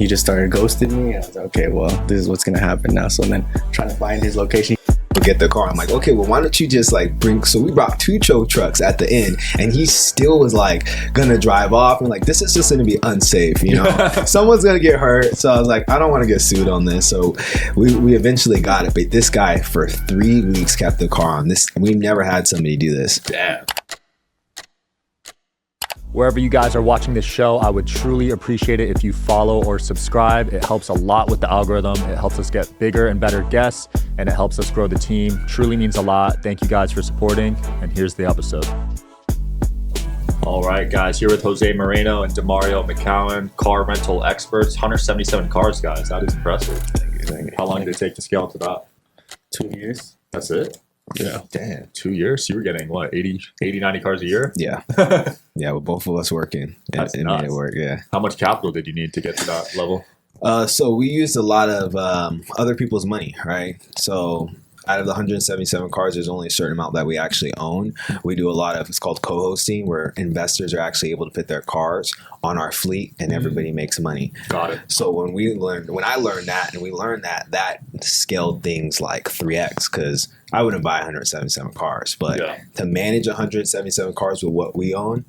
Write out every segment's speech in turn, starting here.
he just started ghosting me. I was like, okay, well, this is what's gonna happen now. So then trying to find his location. Get the car. I'm like, okay, well, why don't you just like bring, so we brought 2 tow trucks at the end, and he still was like gonna drive off, and like, this is just gonna be unsafe, you know. Someone's gonna get hurt. So I was like, I don't want to get sued on this. So we eventually got it, but this guy for 3 weeks kept the car on this. We've never had somebody do this. Damn. Wherever you guys are watching this show, I would truly appreciate it if you follow or subscribe. It helps a lot with the algorithm. It helps us get bigger and better guests, and it helps us grow the team. Truly means a lot. Thank you guys for supporting, and here's the episode. All right, guys, here with Jose Moreno and Demario McCowan, car rental experts. 177 cars, guys. That is impressive. Thank you. How long did it take to scale to that? 2 years. That's it? Yeah. Damn, 2 years? So you were getting, what, 80, 90 cars a year? Yeah. Yeah, with both of us working. That's it nuts. made it work, yeah. How much capital did you need to get to that level? So we used a lot of other people's money, right? So out of the 177 cars, there's only a certain amount that we actually own. We do a lot of, it's called co-hosting, where investors are actually able to put their cars on our fleet and everybody makes money. Got it. So when I learned that, and we learned that scaled things like 3x, because I wouldn't buy 177 cars, but to manage 177 cars with what we own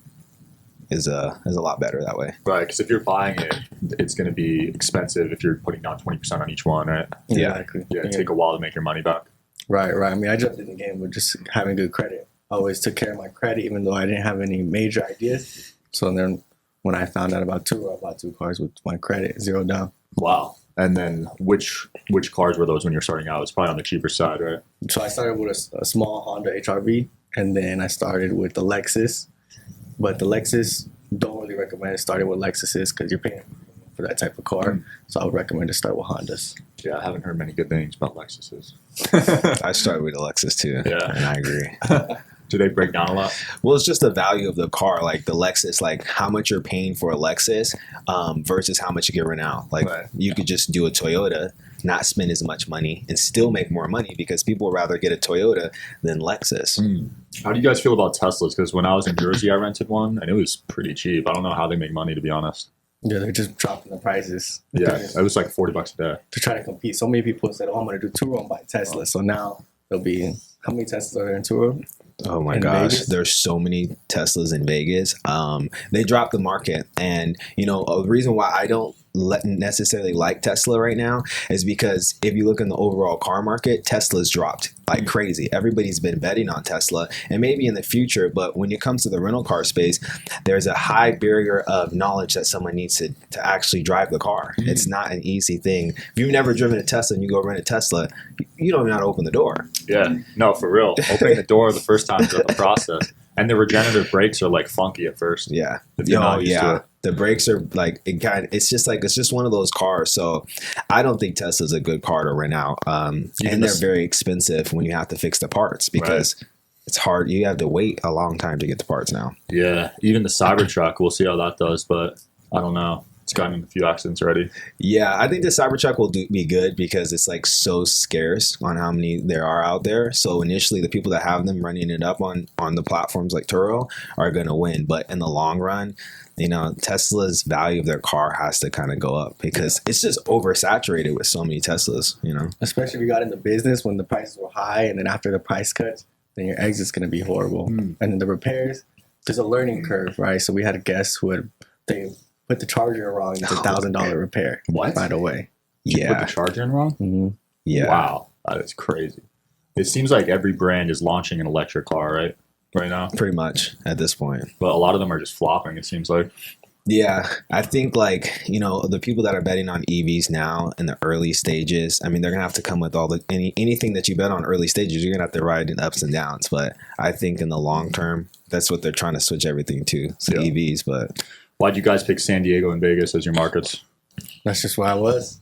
is a lot better that way. Right, because if you're buying it, it's going to be expensive if you're putting down 20% on each one, right? Exactly. Yeah, it'd take a while to make your money back. Right. I mean, I jumped in the game with just having good credit. I always took care of my credit, even though I didn't have any major ideas. So then when I found out about Turo, I bought 2 cars with my credit 0 down. Wow. And then which cars were those when you're starting out? It's probably on the cheaper side, right? So I started with a small Honda HRV, and then I started with the Lexus. But the Lexus, don't really recommend starting with Lexuses because you're paying for that type of car. So I would recommend to start with Hondas. Yeah, I haven't heard many good things about Lexuses. I started with a Lexus too, Yeah. and I agree. Do they break down a lot? Well, it's just the value of the car, like the Lexus, like how much you're paying for a Lexus versus how much you get rent out. Like you could just do a Toyota, not spend as much money, and still make more money because people would rather get a Toyota than Lexus. How do you guys feel about Teslas? Because when I was in Jersey, I rented one, and it was pretty cheap. I don't know how they make money, to be honest. Yeah, they're just dropping the prices. Yeah, it was like $40 a day. To try to compete. So many people said, oh, I'm going to do Turo and buy Tesla. So now there'll be, how many Teslas are there in Turo? Oh my in gosh, Vegas? there's so many Teslas in Vegas. They dropped the market, and the reason why I don't necessarily like Tesla right now is because if you look in the overall car market, Tesla's dropped like crazy. Everybody's been betting on Tesla, and maybe in the future, but when it comes to the rental car space, there's a high barrier of knowledge that someone needs to actually drive the car. It's not an easy thing. If you've never driven a Tesla and you go rent a Tesla, you don't even know how to open the door. Yeah, no, for real. Opening the door the first time is a process. And the regenerative brakes are like funky at first. Yeah. If you're not used to it. The brakes are like, it's just one of those cars. So I don't think Tesla's a good car to rent out. And they're very expensive when you have to fix the parts because it's hard. You have to wait a long time to get the parts now. Yeah. Even the Cybertruck, we'll see how that does, but I don't know. It's gotten in a few accidents already. Yeah, I think the Cybertruck will be good because it's like so scarce on how many there are out there. So initially, the people that have them running it up on the platforms like Turo are going to win. But in the long run, Tesla's value of their car has to kind of go up because it's just oversaturated with so many Teslas, Especially if you got into business when the prices were high, and then after the price cuts, then your exit's going to be horrible. And then the repairs, there's a learning curve, right? So we had a guest who they put the charger wrong. It's $1,000 repair. What? Right away. You put the charger in wrong? Mm-hmm. Yeah. Wow. That is crazy. It seems like every brand is launching an electric car, right? Right now? Pretty much at this point. But a lot of them are just flopping, it seems like. Yeah, I think the people that are betting on EVs now in the early stages, I mean, they're going to have to come with anything that you bet on early stages, you're going to have to ride in ups and downs. But I think in the long term, that's what they're trying to switch everything to EVs. But why'd you guys pick San Diego and Vegas as your markets? That's just where I was.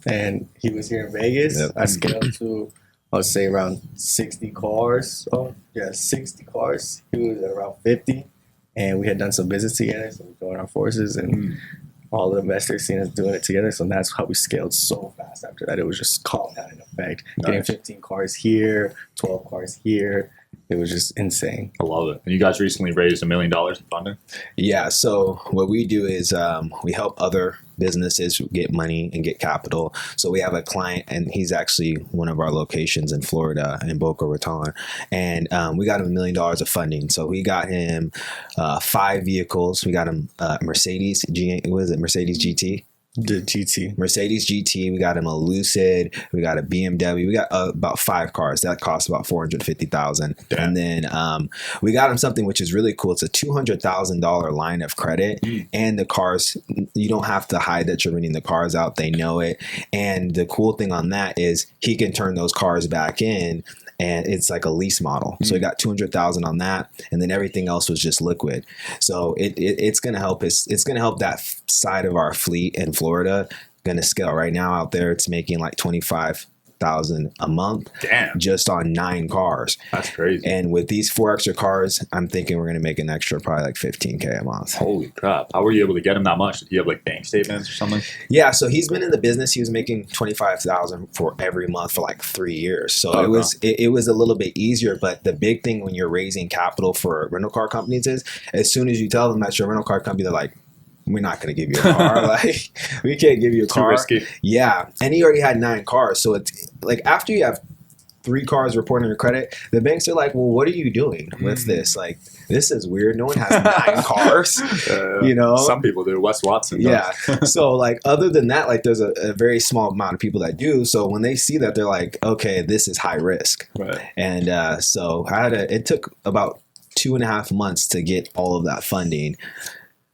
And he was here in Vegas. Yep. I scaled to, I would say, around 60 cars. Oh, yeah, 60 cars. He was at around 50. And we had done some business together. So we joined our forces, and all the investors seen us doing it together. So that's how we scaled so fast after that. It was just compounding effect. Nice. Getting 15 cars here, 12 cars here. it was just insane. I love it. And you guys recently raised $1 million in funding? Yeah. So what we do is we help other businesses get money and get capital. So we have a client, and he's actually one of our locations in Florida, in Boca Raton, and we got him $1 million of funding. So we got him 5 vehicles. We got him Mercedes GT. The GT. Mercedes GT. We got him a Lucid. We got a BMW. We got about 5 cars that cost about $450,000. And then we got him something which is really cool. It's a $200,000 line of credit, and the cars, you don't have to hide that you're renting the cars out. They know it. And the cool thing on that is he can turn those cars back in, and it's like a lease model. So he got $200,000 on that, and then everything else was just liquid. So it's gonna help us. It's gonna help that side of our fleet in Florida. Gonna scale right now out there. It's making like 25,000 a month. Damn. Just on 9 cars. That's crazy. And with these 4 extra cars, I'm thinking we're gonna make an extra probably like $15K a month. Holy crap! How were you able to get him that much? Did you have like bank statements or something? Yeah, so he's been in the business. He was making 25,000 for every month for like 3 years. So it was a little bit easier. But the big thing when you're raising capital for rental car companies is, as soon as you tell them that's your rental car company, they're like, we're not going to give you a car. Like, we can't give you a car. Too risky. Yeah. And he already had 9 cars. So it's like, after you have 3 cars reporting your credit, the banks are like, well, what are you doing with this? Like, this is weird. No one has 9 cars, you know? Some people do. Wes Watson does. Yeah. So like, other than that, like, there's a very small amount of people that do. So when they see that, they're like, okay, this is high risk. Right. And so it took about 2.5 months to get all of that funding.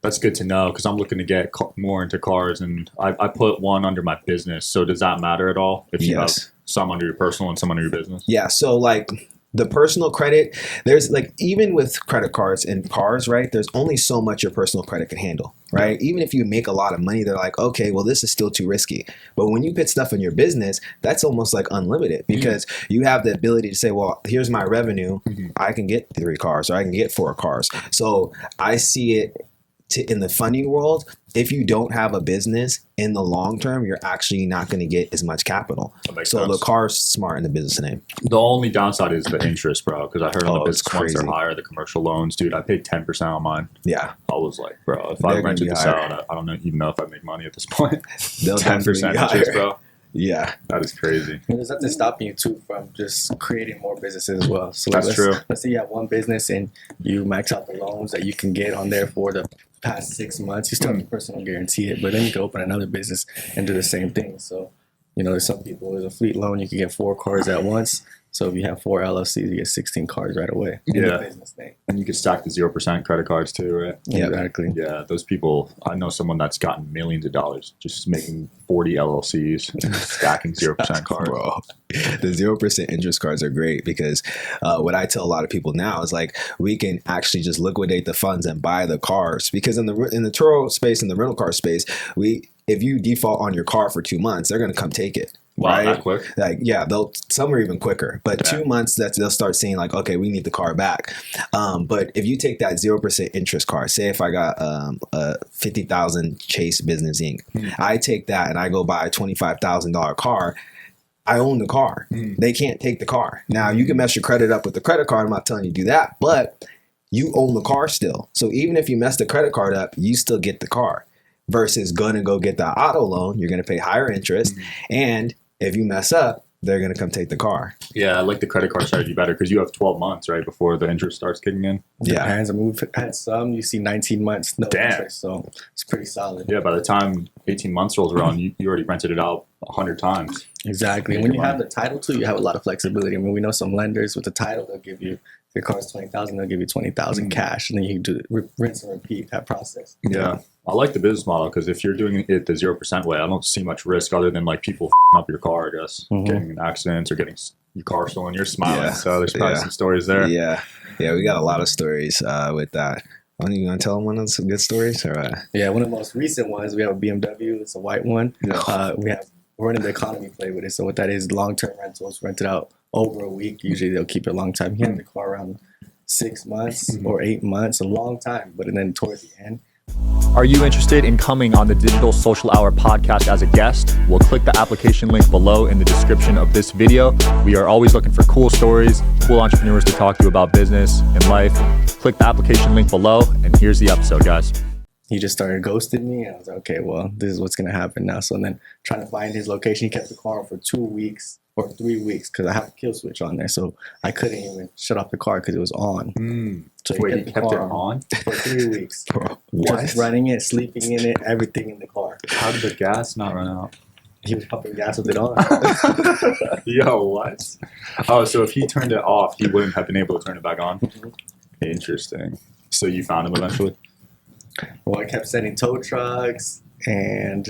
That's good to know, because I'm looking to get more into cars, and I put one under my business. So does that matter at all if you have some under your personal and some under your business? Yeah. So like, the personal credit, there's like, even with credit cards and cars, right, there's only so much your personal credit can handle, right? Yeah. Even if you make a lot of money, they're like, okay, well, this is still too risky. But when you put stuff in your business, that's almost like unlimited, because you have the ability to say, well, here's my revenue. I can get 3 cars, or I can get 4 cars. So I see it in the funding world, if you don't have a business in the long term, you're actually not going to get as much capital. So the car's smart in the business name. The only downside is the interest, bro, because I heard on the business ones are higher. The commercial loans, dude, I paid 10% on mine. Yeah. I was like, bro, if I rented this out, I don't even know if I make money at this point. 10% interest, bro. Yeah, that is crazy. And there's nothing stopping you too from just creating more businesses as well. So that's true. Let's say you have one business and you max out the loans that you can get on there for the past 6 months. You still have to personal guarantee it, but then you can open another business and do the same thing. So, you know, there's some people with a fleet loan, you can get 4 cars at once. So if you have 4 LLCs, you get 16 cars right away in the business name. And you can stack the 0% credit cards too, right? Yeah, exactly. Yeah, those people, I know someone that's gotten millions of dollars just making 40 LLCs and stacking 0% cards. Bro, the 0% interest cards are great, because what I tell a lot of people now is like, we can actually just liquidate the funds and buy the cars, because in the Turo space, in the rental car space, if you default on your car for 2 months, they're going to come take it. Wow, right? that quick? Like, yeah, some are even quicker, but 2 months, they'll start saying like, okay, we need the car back. But if you take that 0% interest car, say if I got a 50,000 Chase Business Inc., I take that and I go buy a $25,000 car. I own the car. They can't take the car. Now, you can mess your credit up with the credit card. I'm not telling you to do that, but you own the car still. So even if you mess the credit card up, you still get the car. Versus going to go get the auto loan, you're going to pay higher interest, and if you mess up, they're going to come take the car. Yeah, I like the credit card strategy better, because you have 12 months, right, before the interest starts kicking in. Yeah, and we've had some, you see 19 months, no interest, so it's pretty solid. Yeah, by the time 18 months rolls around, you already rented it out 100 times. Exactly. When you have the title too, you have a lot of flexibility. I mean, we know some lenders with the title, they'll give you, if your car's 20,000, they'll give you 20,000 cash, and then you can do rinse and repeat that process. Yeah. I like the business model, because if you're doing it the 0% way, I don't see much risk other than like people up your car, I guess, getting in accidents or getting your car stolen. You're smiling, so there's probably some stories there. Yeah, we got a lot of stories with that. You want to tell them one of some good stories? Or, Yeah, one of the most recent ones, we have a BMW. It's a white one. We're running the economy play with it. So what that is, long-term rentals, rented out over a week. Usually they'll keep it a long time. He had the car around 6 months or 8 months, a long time. But then towards the end, Are you interested in coming on the Digital Social Hour podcast as a guest? Well, click the application link below in the description of this video. We are always looking for cool stories, cool entrepreneurs to talk to about business and life. Click the application link below, and here's the episode, guys. He just started ghosting me. I was like, okay, well, this is what's going to happen now. So then trying to find his location, he kept the car on for 2 weeks or 3 weeks because I have a kill switch on there. So I couldn't even shut off the car because it was on. So Wait, he kept it on? For 3 weeks. What? Just running it, sleeping in it, everything in the car. How did the gas not run out? He was pumping gas with it on. Yo, what? Oh, so if he turned it off, he wouldn't have been able to turn it back on? Interesting. So you found him eventually? Well, I kept sending tow trucks, and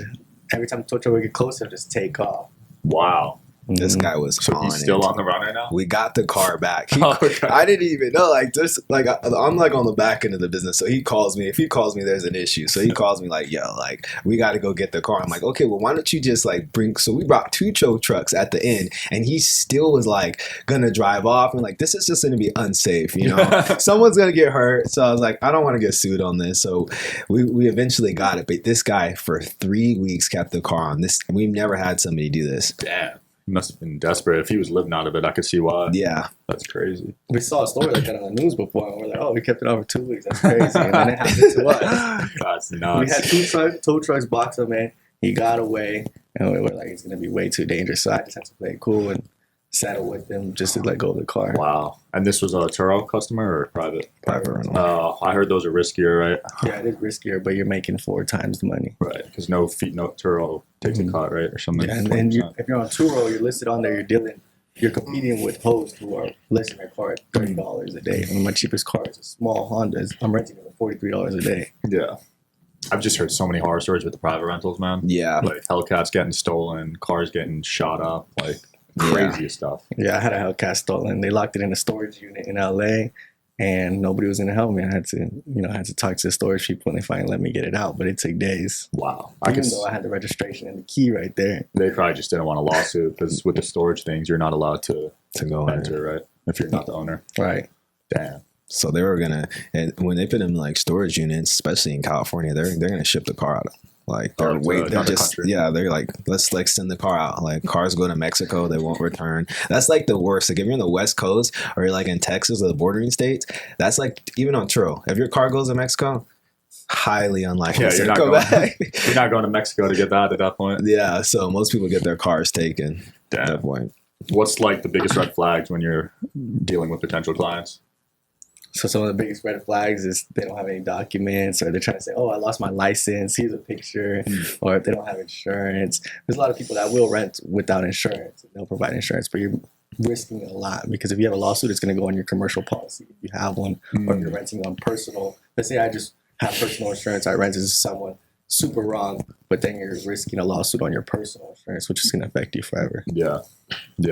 every time the tow truck would get close, he'll just take off. Wow. This guy was So on he's still it. on the run right now? We got the car back. Okay. I didn't even know. I'm like on the back end of the business. So he calls me. If he calls me, there's an issue. So he calls me like, yo, like, we got to go get the car. I'm like, okay, well, why don't you just like bring. So we brought 2 tow trucks at the end, and he still was like going to drive off. And like, this is just going to be unsafe, you know? Someone's going to get hurt. So I was like, I don't want to get sued on this. So we eventually got it. But this guy for 3 weeks kept the car on. We've never had somebody do this. Damn. He must have been desperate. If he was living out of it, I could see why. Yeah. That's crazy. We saw a story like that on the news before, and we're like, oh, we kept it on for 2 weeks. That's crazy. And then it happened to us. That's We nuts. had 2 tow trucks box him in. He got away, and we were like, it's going to be way too dangerous. So I just had to play it cool and settle with him just to let go of the car. Wow. And this was a Turo customer or private? Private rental. I heard those are riskier, right? Yeah, it is riskier, but you're making 4 times the money. Right. Because no Turo takes a cut, right? Or something. Yeah, and then if you're on Turo, you're listed on there, you're competing with hosts who are listing their car at $30 a day. I mean, my cheapest car is a small Honda. I'm renting it for $43 a day. Yeah. I've just heard so many horror stories with the private rentals, man. Yeah. Like Hellcats getting stolen, cars getting shot up, like crazy stuff. Yeah, I had a Hellcat stolen. They locked it in a storage unit in LA, and nobody was going to help me. I had to talk to the storage people, and they finally let me get it out. But it took days. Wow. Even though I had the registration and the key right there. They probably just didn't want a lawsuit because with the storage things, you're not allowed to go in. enter, right? If you're not the owner. Right. Damn. So they were gonna, and when they put them in like storage units, especially in California, they're gonna ship the car out. Like they're they're like, let's like send the car out. Like cars go to Mexico, they won't return. That's like the worst. Like if you're in the West Coast or you're like in Texas or the bordering states, that's like even on Turo. If your car goes to Mexico, highly unlikely Yeah, you're to not come going. back. You're not going to Mexico to get that at that point. Yeah, so most people get their cars taken at that point. What's like the biggest red flags when you're dealing with potential clients? So some of the biggest red flags is they don't have any documents, or they're trying to say, oh, I lost my license, here's a picture, or if they don't have insurance. There's a lot of people that will rent without insurance. They'll provide insurance, but you're risking a lot because if you have a lawsuit, it's going to go on your commercial policy if you have one, or if you're renting on personal. Let's say I just have personal insurance, I rent to someone super wrong, but then you're risking a lawsuit on your personal insurance, which is going to affect you forever. Yeah,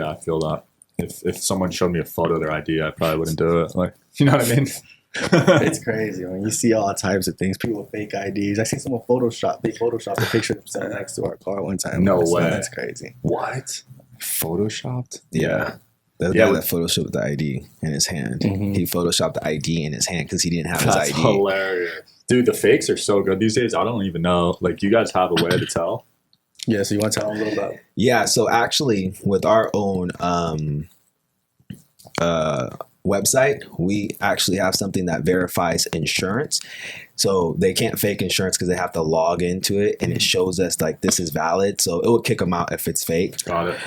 I feel that. If someone showed me a photo of their ID, I probably wouldn't do it. Like, you know what I mean? It's crazy. I mean, you see all types of things. People with fake IDs. I see someone Photoshop a picture of themselves next to our car one time. No way. That's crazy. What? Photoshopped? Yeah. The guy that photoshopped the ID in his hand. He photoshopped the ID in his hand because he didn't have his ID. That's hilarious. Dude, the fakes are so good these days. I don't even know. Like, do you guys have a way to tell? Yeah, so you want to tell them a little about? Yeah, so actually with our own website, we actually have something that verifies insurance. So they can't fake insurance because they have to log into it, and it shows us like this is valid. So it will kick them out if it's fake. Got it.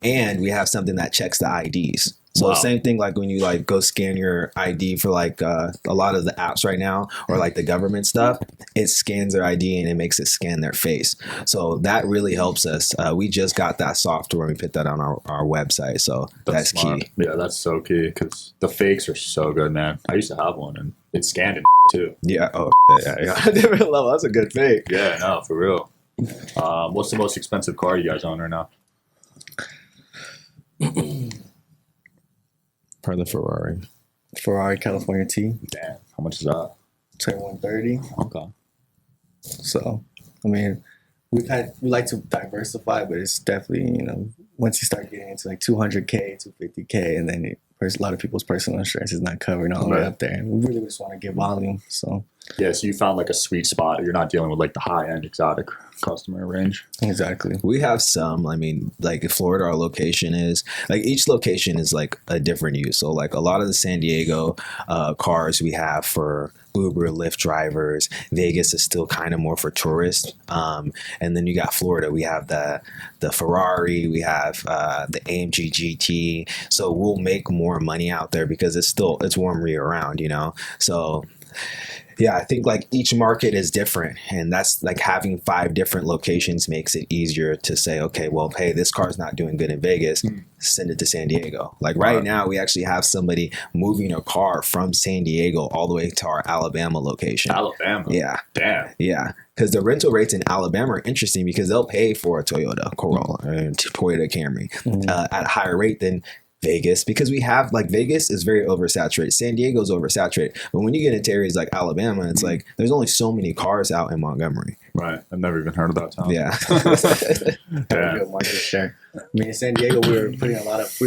And we have something that checks the IDs. So same thing like when you like go scan your ID for like a lot of the apps right now, or like the government stuff, it scans their ID and it makes it scan their face. So that really helps us. We just got that software and we put that on our website. So that's key. Yeah, that's so key because the fakes are so good, man. I used to have one and it scanned it too. Yeah. Oh, yeah. Different level. That's a good fake. Yeah, no, for real. What's the most expensive car you guys own right now? Probably the Ferrari California T. Damn, how much is that? 2130. Okay. So, I mean, we like to diversify, but it's definitely, once you start getting into like 200K, 250K, and then a lot of people's personal insurance is not covering all the way up there. And we really just want to get volume. So Yeah, so you found like a sweet spot. You're not dealing with like the high-end exotic customer range. Exactly. We have some. I mean, like in Florida, our location is like each location is like a different use. So like a lot of the San Diego cars we have for Uber, Lyft drivers. Vegas is still kind of more for tourists. And then you got Florida. We have the Ferrari. We have the AMG GT. So we'll make more money out there because it's warm year round, you know. So. Yeah, I think like each market is different, and that's like having 5 different locations makes it easier to say, okay, well, hey, this car's not doing good in Vegas, send it to San Diego. Like right now, we actually have somebody moving a car from San Diego all the way to our Alabama location. Alabama? Yeah. Damn. Yeah, because the rental rates in Alabama are interesting because they'll pay for a Toyota Corolla or a Toyota Camry at a higher rate than Vegas, because we have like Vegas is very oversaturated. San Diego's oversaturated. But when you get into areas like Alabama, it's like there's only so many cars out in Montgomery. Right. I've never even heard of that town. Yeah. Good market share. I mean, in San Diego, we were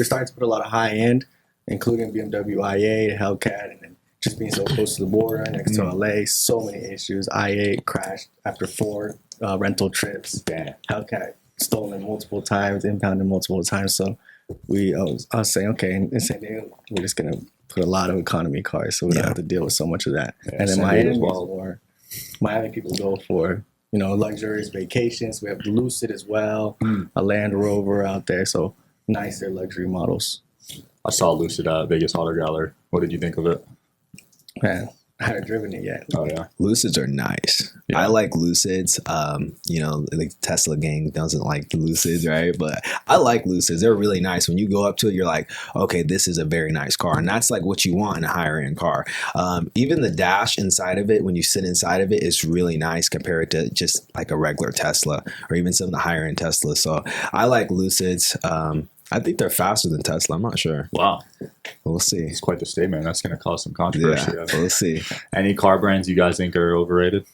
starting to put a lot of high end, including BMW i8, Hellcat, and then just being so close to the border next to LA. So many issues. i8 crashed after 4 rental trips. Damn. Hellcat stolen multiple times, impounded multiple times. So I was saying, okay, in San Diego, we're just gonna put a lot of economy cars, so we don't have to deal with so much of that. Yeah, and then San Miami Diego's is wild. more. Miami people go for luxurious vacations. We have the Lucid as well, a Land Rover out there, so nicer luxury models. I saw Lucid at Vegas Auto Gallery. What did you think of it? Man, I haven't driven it yet. Oh yeah, Lucids are nice. Yeah. I like Lucids. Like Tesla gang doesn't like the Lucids, right? But I like Lucids. They're really nice. When you go up to it, you're like, okay, this is a very nice car. And that's like what you want in a higher end car. Even the dash inside of it, when you sit inside of it, is really nice compared to just like a regular Tesla or even some of the higher end Teslas. So I like Lucids. I think they're faster than Tesla. I'm not sure. wow, We'll see. it's quite the statement. That's going to cause some controversy. Yeah, we'll see. Any car brands you guys think are overrated?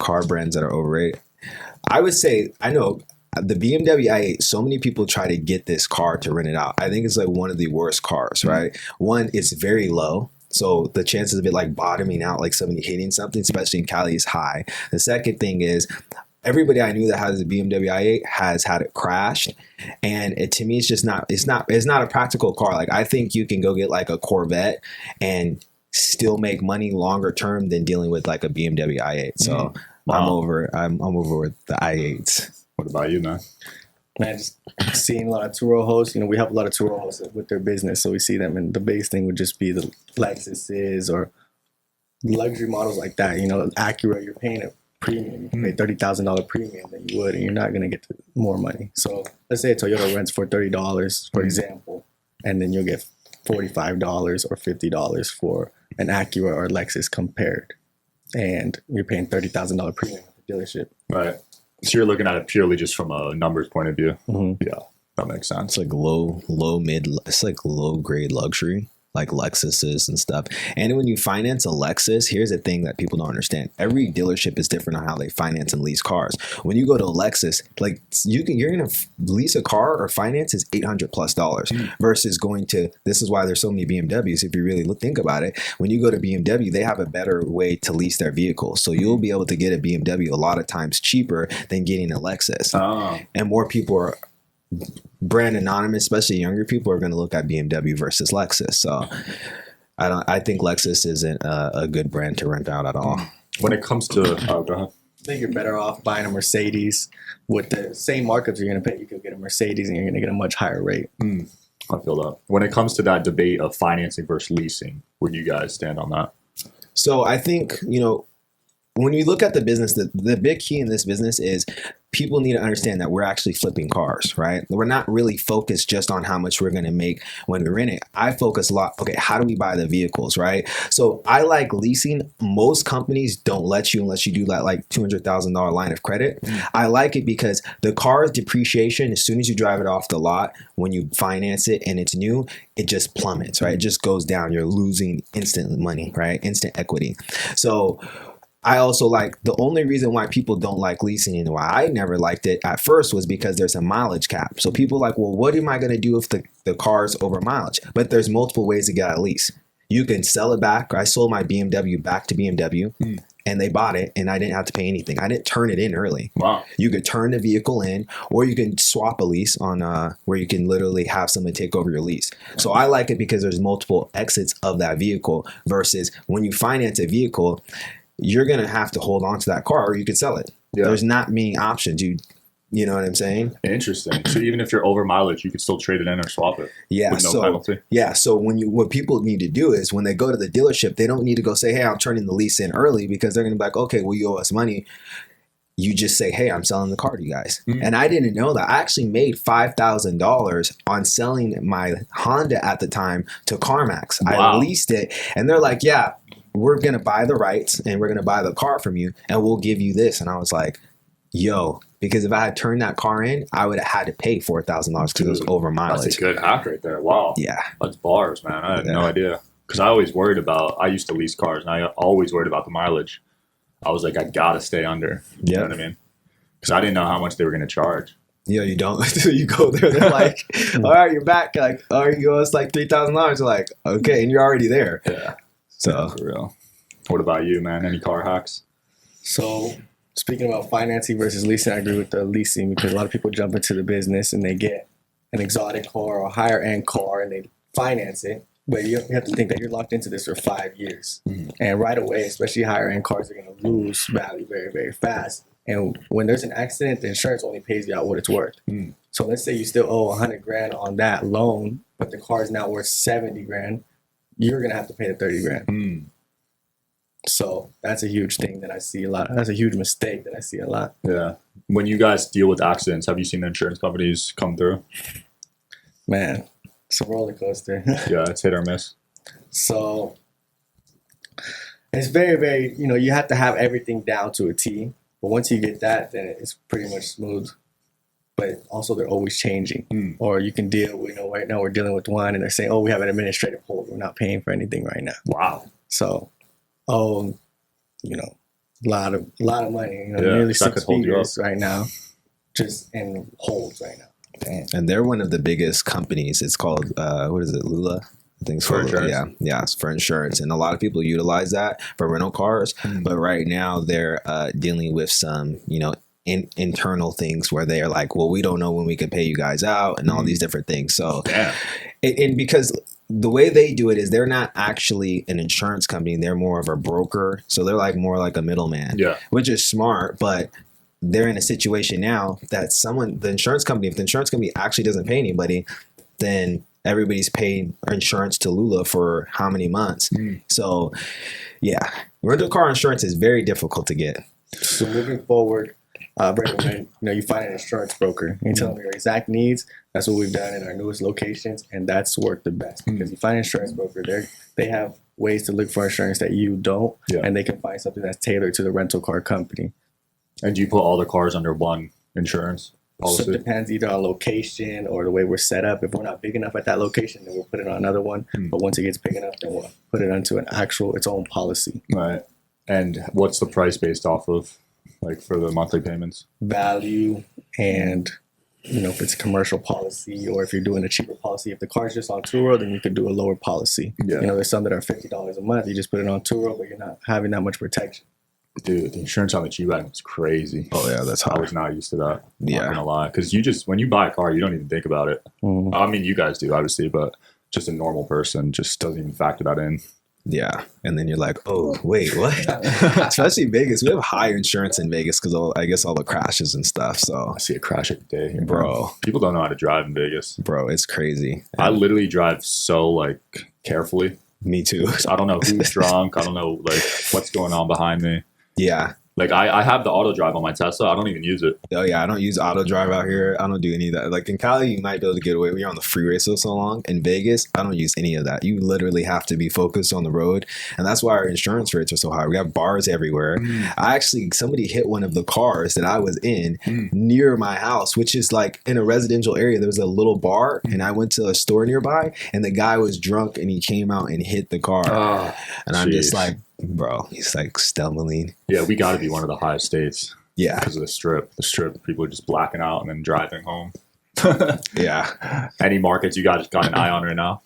Car brands that are overrated. I would say, I know the BMW i8, so many people try to get this car to rent it out. I think it's like one of the worst cars, right? One, it's very low. So the chances of it like bottoming out, like somebody hitting something, especially in Cali, is high. The second thing is, everybody I knew that has a BMW i8 has had it crashed, and to me, it's not a practical car. Like I think you can go get like a Corvette and still make money longer term than dealing with like a BMW i8. So Wow. I'm over with the i8s. What about you, man? Man, just seeing a lot of Turo hosts. We have a lot of Turo hosts with their business, so we see them, and the biggest thing would just be the Lexuses or luxury models like that. Acura, you're paying a premium. You pay $30,000 premium than you would, and you're not going to get more money. So let's say a Toyota rents for $30, for example, and then you'll get $45 or $50 for an Acura or Lexus compared, and you're paying $30,000 premium at the dealership. Right. So you're looking at it purely just from a numbers point of view. Mm-hmm. Yeah, that makes sense. It's like it's like low grade luxury, like Lexuses and stuff. And when you finance a Lexus, here's the thing that people don't understand. Every dealership is different on how they finance and lease cars. When you go to a Lexus, like you're gonna lease a car or finance is $800+ versus going to, this is why there's so many BMWs. If you really think about it, when you go to BMW, they have a better way to lease their vehicles. So you'll be able to get a BMW a lot of times cheaper than getting a Lexus. Oh. And more people are brand anonymous, especially younger people, are going to look at BMW versus Lexus. So I think Lexus isn't a good brand to rent out at all. When it comes to, go ahead. I think you're better off buying a Mercedes with the same markups you're going to pay. You could get a Mercedes and you're going to get a much higher rate. I feel that. When it comes to that debate of financing versus leasing, where do you guys stand on that? So I think, when you look at the business, the big key in this business is people need to understand that we're actually flipping cars, right? We're not really focused just on how much we're going to make when we rent it. I focus a lot, okay, how do we buy the vehicles, right? So I like leasing. Most companies don't let you unless you do that like $200,000 line of credit. I like it because the car's depreciation, as soon as you drive it off the lot, when you finance it and it's new, it just plummets, right? It just goes down. You're losing instant money, right? Instant equity. So I also like, the only reason why people don't like leasing and why I never liked it at first was because there's a mileage cap. So people are like, well, what am I going to do if the car's over mileage? But there's multiple ways to get a lease. You can sell it back. I sold my BMW back to BMW. And they bought it, and I didn't have to pay anything. I didn't turn it in early. Wow. You could turn the vehicle in, or you can swap a lease on where you can literally have someone take over your lease. So I like it because there's multiple exits of that vehicle versus when you finance a vehicle, you're going to have to hold on to that car or you can sell it. Yeah. There's not many options. You know what I'm saying? Interesting. So even if you're over mileage, you could still trade it in or swap it. Yeah. With no penalty. Yeah. So what people need to do is when they go to the dealership, they don't need to go say, hey, I'm turning the lease in early, because they're going to be like, okay, well, you owe us money. You just say, hey, I'm selling the car to you guys. And I didn't know that. I actually made $5,000 on selling my Honda at the time to CarMax. Wow. I leased it, and they're like, yeah, we're going to buy the rights and we're going to buy the car from you and we'll give you this. And I was like, yo, because if I had turned that car in, I would have had to pay $4,000 because it was over mileage. That's a good hack right there. Wow. Yeah. That's bars, man. I had no idea. Because I used to lease cars, and I always worried about the mileage. I was like, I got to stay under. You know what I mean? Because I didn't know how much they were going to charge. Yeah, you don't. Until you go there, they're like, all right, you're back. Like, all right, you owe us like $3,000. You're like, okay, and you're already there. Yeah. So, for real. What about you, man? Any car hacks? So, speaking about financing versus leasing, I agree with the leasing, because a lot of people jump into the business and they get an exotic car or a higher end car and they finance it. But you have to think that you're locked into this for 5 years. And right away, especially higher end cars, are going to lose value very, very fast. And when there's an accident, the insurance only pays you out what it's worth. So let's say you still owe $100,000 on that loan, but the car is now worth $70,000. You're going to have to pay the $30,000. So that's a huge thing that I see a lot. That's a huge mistake that I see a lot. Yeah. When you guys deal with accidents, have you seen the insurance companies come through? Man, it's a roller coaster. Yeah, it's hit or miss. So it's very, very, you have to have everything down to a T. But once you get that, then it's pretty much smooth. But also they're always changing. Or you can deal with, right now we're dealing with one and they're saying, oh, we have an administrative hold. We're not paying for anything right now. Wow. So, a lot of money, nearly 6 figures right now, just in holds right now. Damn. And they're one of the biggest companies. It's called, what is it, Lula? I think it's for insurance. Yeah, it's for insurance. And a lot of people utilize that for rental cars. But right now they're dealing with some, internal things where they're like, well, we don't know when we can pay you guys out and all these different things. So, and because the way they do it is they're not actually an insurance company. They're more of a broker. So they're like more like a middleman, which is smart. But they're in a situation now that if the insurance company actually doesn't pay anybody, then everybody's paying insurance to Lula for how many months. So, yeah, rental car insurance is very difficult to get. So moving forward, recommend you find an insurance broker. You tell them your exact needs. That's what we've done in our newest locations, and that's worked the best because you find an insurance broker. They have ways to look for insurance that you don't, and they can find something that's tailored to the rental car company. And do you put all the cars under one insurance policy? So it depends either on location or the way we're set up. If we're not big enough at that location, then we'll put it on another one. But once it gets big enough, then we'll put it onto its own policy. Right. And what's the price based off of, like, for the monthly payments? Value and, if it's a commercial policy or if you're doing a cheaper policy. If the car's just on Turo, then you could do a lower policy. Yeah. There's some that are $50 a month. You just put it on Turo, but you're not having that much protection. Dude, the insurance on the G-Wagon is crazy. Oh, yeah, that's hard. I was not used to that. I'm not gonna lie. Because when you buy a car, you don't even think about it. I mean, you guys do, obviously, but just a normal person just doesn't even factor that in. Yeah. And then you're like, oh, wait, what? Especially Vegas. We have higher insurance in Vegas because I guess all the crashes and stuff. So I see a crash every day here, bro. People don't know how to drive in Vegas. Bro, it's crazy. I literally drive so, carefully. Me too. I don't know who's drunk. I don't know, what's going on behind me. Yeah. I have the auto drive on my Tesla. I don't even use it. Oh, yeah. I don't use auto drive out here. I don't do any of that. Like in Cali, you might be able to get away when you're on the freeway so long. In Vegas, I don't use any of that. You literally have to be focused on the road. And that's why our insurance rates are so high. We have bars everywhere. Somebody hit one of the cars that I was in near my house, which is in a residential area. There was a little bar and I went to a store nearby and the guy was drunk and he came out and hit the car. And I'm just like, bro, he's stumbling. Yeah, we got to be one of the highest states. Yeah. Because of the strip. The strip, people are just blacking out and then driving home. Yeah. Any markets you guys got an eye on right now?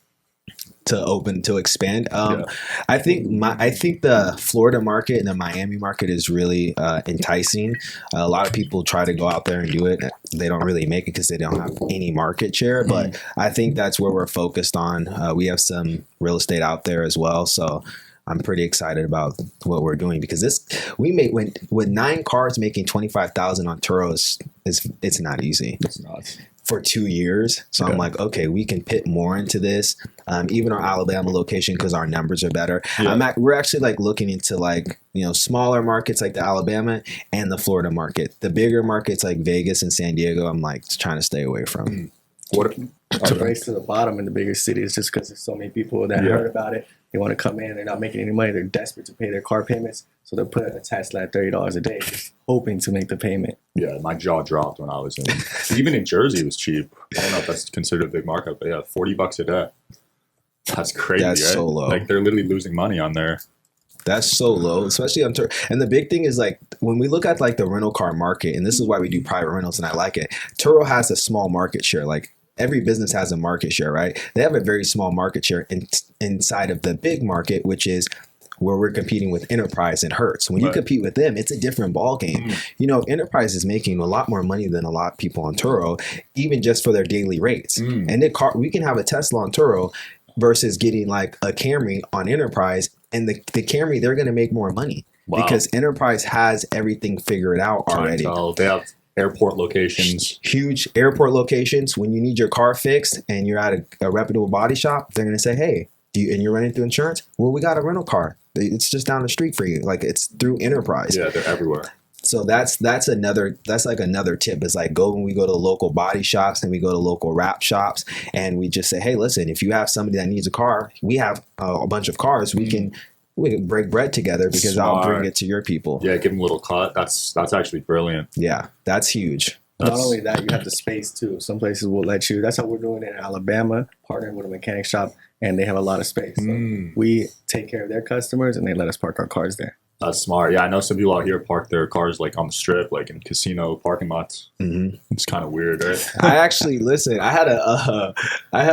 to expand. I think the Florida market and the Miami market is really enticing. A lot of people try to go out there and do it. They don't really make it because they don't have any market share. But I think that's where we're focused on. We have some real estate out there as well, so I'm pretty excited about what we're doing because we made with 9 cars making 25,000 on Turo it's not easy. It's not. For 2 years. So I'm like, okay, we can put more into this. Even our Alabama location, because our numbers are better. We're actually like looking into like, smaller markets like the Alabama and the Florida market. The bigger markets like Vegas and San Diego, I'm like trying to stay away from. It's a race to the bottom in the bigger cities just because there's so many people that heard about it. They want to come in. They're not making any money. They're desperate to pay their car payments. So they're putting a Tesla at $30 a day, just hoping to make the payment. Yeah, my jaw dropped when I was even in Jersey, it was cheap. I don't know if that's considered a big markup, but yeah, $40 a day. That's crazy. That's so low. Like they're literally losing money on there. That's so low, especially on Turo. And the big thing is like when we look at like the rental car market, and this is why we do private rentals, and I like it. Turo has a small market share. Like every business has a market share, right? They have a very small market share inside of the big market, which is where we're competing with Enterprise and Hertz. When you compete with them, it's a different ball game. Enterprise is making a lot more money than a lot of people on Turo, even just for their daily rates. And we can have a Tesla on Turo versus getting like a Camry on Enterprise, and the Camry, they're going to make more money because Enterprise has everything figured out already. They have airport locations. Huge airport locations. When you need your car fixed and you're at a reputable body shop, they're going to say, hey, and you're running through insurance? Well, we got a rental car. It's just down the street for you. Like it's through Enterprise. Yeah, they're everywhere. So that's like another tip is like when we go to local body shops and we go to local wrap shops and we just say, hey, listen, if you have somebody that needs a car, we have a bunch of cars. We can break bread together because I'll bring it to your people. Yeah, give them a little cut. That's actually brilliant. Yeah, that's huge. Not only that, you have the space too. Some places will let you. That's how we're doing it in Alabama, partnering with a mechanic shop, and they have a lot of space. So we take care of their customers, and they let us park our cars there. That's smart. Yeah, I know some people out here park their cars like on the strip, like in casino parking lots. It's kind of weird, right? I actually I had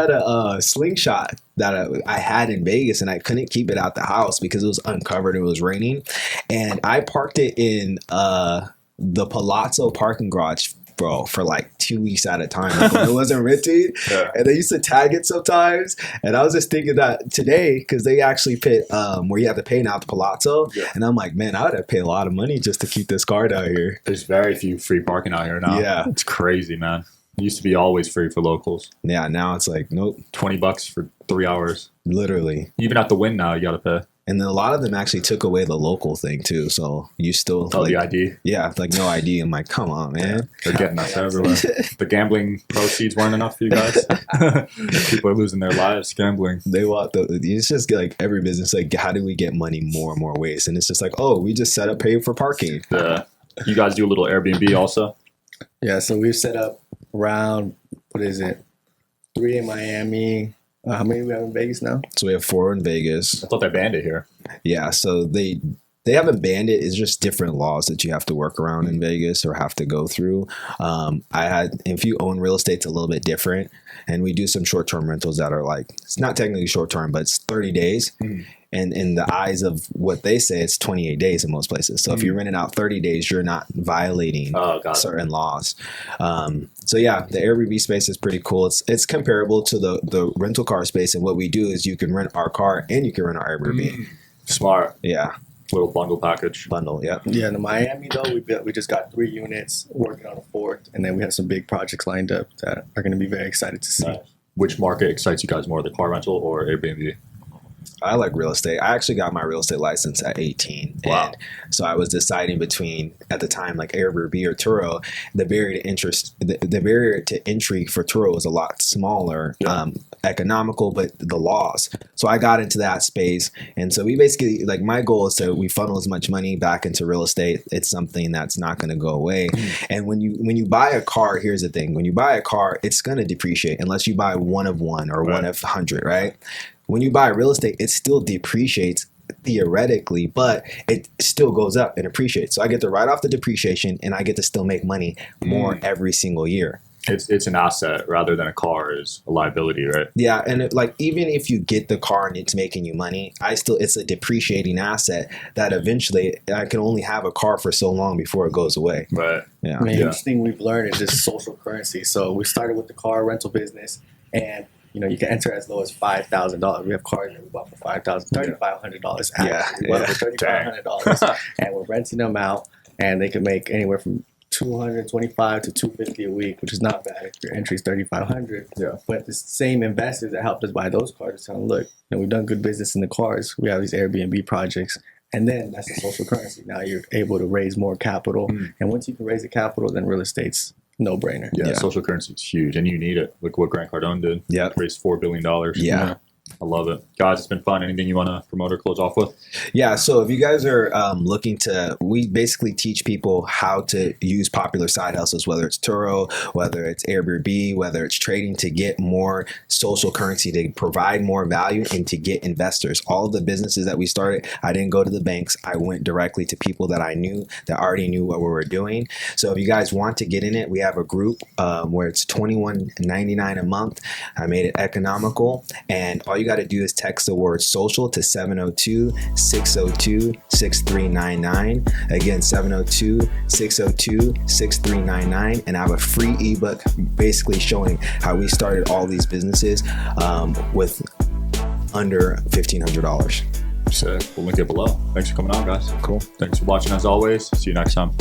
a slingshot that I had in Vegas, and I couldn't keep it out the house because it was uncovered and it was raining, and I parked it in the Palazzo parking garage, bro, for like 2 weeks at a time. Like when it wasn't rented. And they used to tag it sometimes. And I was just thinking that today, because they actually put where you have to pay now the Palazzo. And I'm like, man, I would have paid a lot of money just to keep this car down here. There's very few free parking out here now. Yeah. It's crazy, man. It used to be always free for locals. Yeah, now it's like, nope. $20 for 3 hours. Literally. Even at the Wynn now, you got to pay. And then a lot of them actually took away the local thing too. So you still the ID. Yeah, like no ID. I'm like, come on, man. They're getting us everywhere. The gambling proceeds weren't enough for you guys. People are losing their lives gambling. It's just like every business, like how do we get money more and more ways? And it's just like, oh, we just set up paying for parking. Yeah. You guys do a little Airbnb also? Yeah, so we've set up around 3 in Miami. How many do we have in Vegas now? So we have 4 in Vegas. I thought they banned it here. Yeah, so they haven't banned it. It's just different laws that you have to work around in Vegas or have to go through. If you own real estate, it's a little bit different. And we do some short-term rentals that are like, it's not technically short-term, but it's 30 days. And in the eyes of what they say, it's 28 days in most places. So if you're renting out 30 days, you're not violating certain laws. So yeah, the Airbnb space is pretty cool. It's comparable to the rental car space. And what we do is you can rent our car and you can rent our Airbnb. Smart. Yeah. Little bundle package. Yeah. Yeah, in the Miami though, we just got 3 units, working on a 4th, and then we have some big projects lined up that are going to be very excited to see. Which market excites you guys more, the car rental or Airbnb? I like real estate. I actually got my real estate license at 18. Wow. And so I was deciding between, at the time, like Airbnb or Turo. The barrier to entry for Turo was a lot smaller, economical, but the laws. So I got into that space. And so we basically, like my goal is we funnel as much money back into real estate. It's something that's not going to go away. And when you buy a car, here's the thing. When you buy a car, it's going to depreciate unless you buy one of one or one of 100, right? When you buy real estate, it still depreciates theoretically, but it still goes up and appreciates. So I get to write off the depreciation and I get to still make money more every single year. It's an asset rather than a car is a liability, right? Yeah, and like even if you get the car and it's making you money, it's a depreciating asset that eventually I can only have a car for so long before it goes away. Right. Yeah. I mean, each thing we've learned is this social currency. So we started with the car rental business, and you can enter as low as $5,000. We have cars that we bought for $3,500. Yeah, We bought for $3,500, and we're renting them out, and they can make anywhere from $225 to $250 a week, which is not bad if your entry is $3,500. Yeah. But the same investors that helped us buy those cars are telling, look, we've done good business in the cars. We have these Airbnb projects. And then that's the social currency. Now you're able to raise more capital. And once you can raise the capital, then real estate's no brainer. Yeah, social currency is huge, and you need it. Look what Grant Cardone did. Yeah. Raised $4 billion. Yeah. I love it. Guys, it's been fun. Anything you want to promote or close off with? Yeah, so if you guys are looking to, we basically teach people how to use popular side hustles, whether it's Turo, whether it's Airbnb, whether it's trading to get more social currency, to provide more value and to get investors. All of the businesses that we started, I didn't go to the banks. I went directly to people that I knew that already knew what we were doing. So if you guys want to get in it, we have a group where it's $21.99 a month. I made it economical, and all you got to do is text the word social to 702-602-6399. Again, 702-602-6399. And I have a free ebook basically showing how we started all these businesses with under $1,500. Sick. We'll link it below. Thanks for coming on, guys. Cool. Thanks for watching as always. See you next time.